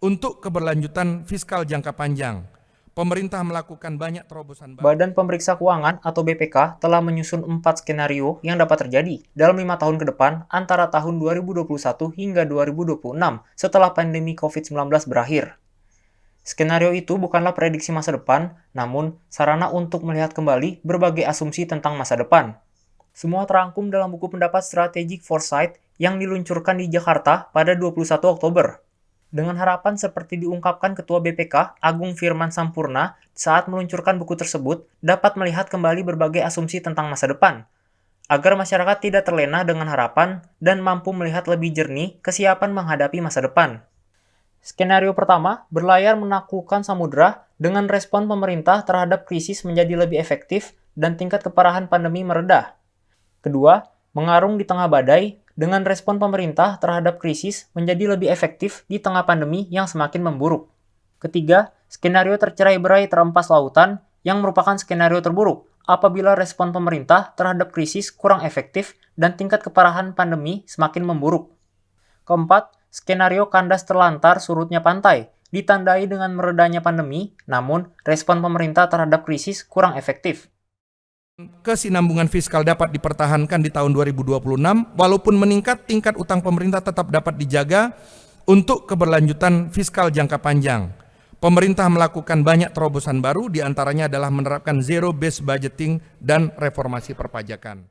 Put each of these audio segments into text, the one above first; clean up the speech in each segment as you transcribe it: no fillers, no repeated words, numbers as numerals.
Untuk keberlanjutan fiskal jangka panjang, pemerintah melakukan banyak terobosan baru. Badan Pemeriksa Keuangan atau BPK telah menyusun 4 skenario yang dapat terjadi dalam 5 tahun ke depan antara tahun 2021 hingga 2026 setelah pandemi COVID-19 berakhir. Skenario itu bukanlah prediksi masa depan, namun sarana untuk melihat kembali berbagai asumsi tentang masa depan. Semua terangkum dalam buku pendapat Strategic Foresight yang diluncurkan di Jakarta pada 21 Oktober. Dengan harapan seperti diungkapkan Ketua BPK, Agung Firman Sampurna, saat meluncurkan buku tersebut, dapat melihat kembali berbagai asumsi tentang masa depan, agar masyarakat tidak terlena dengan harapan dan mampu melihat lebih jernih kesiapan menghadapi masa depan. Skenario pertama, berlayar menaklukkan samudera dengan respon pemerintah terhadap krisis menjadi lebih efektif dan tingkat keparahan pandemi meredah. Kedua, mengarung di tengah badai dengan respon pemerintah terhadap krisis menjadi lebih efektif di tengah pandemi yang semakin memburuk. Ketiga, skenario tercerai-berai terempas lautan yang merupakan skenario terburuk apabila respon pemerintah terhadap krisis kurang efektif dan tingkat keparahan pandemi semakin memburuk. Keempat, skenario kandas terlantar surutnya pantai ditandai dengan meredanya pandemi, namun respon pemerintah terhadap krisis kurang efektif. Kesinambungan fiskal dapat dipertahankan di tahun 2026, walaupun meningkat tingkat utang pemerintah tetap dapat dijaga. Untuk keberlanjutan fiskal jangka panjang, pemerintah melakukan banyak terobosan baru, diantaranya adalah menerapkan zero-based budgeting dan reformasi perpajakan.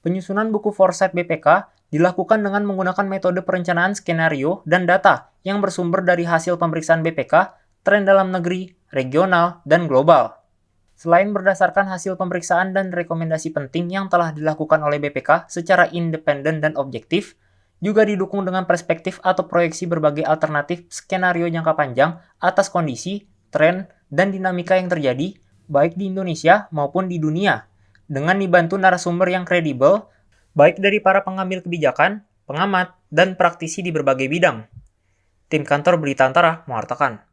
Penyusunan buku Foresight BPK dilakukan dengan menggunakan metode perencanaan skenario dan data yang bersumber dari hasil pemeriksaan BPK, tren dalam negeri, regional, dan global. Selain berdasarkan hasil pemeriksaan dan rekomendasi penting yang telah dilakukan oleh BPK secara independen dan objektif, juga didukung dengan perspektif atau proyeksi berbagai alternatif skenario jangka panjang atas kondisi, tren, dan dinamika yang terjadi, baik di Indonesia maupun di dunia, dengan dibantu narasumber yang kredibel, baik dari para pengambil kebijakan, pengamat, dan praktisi di berbagai bidang. Tim Kantor Berita Antara mewartakan.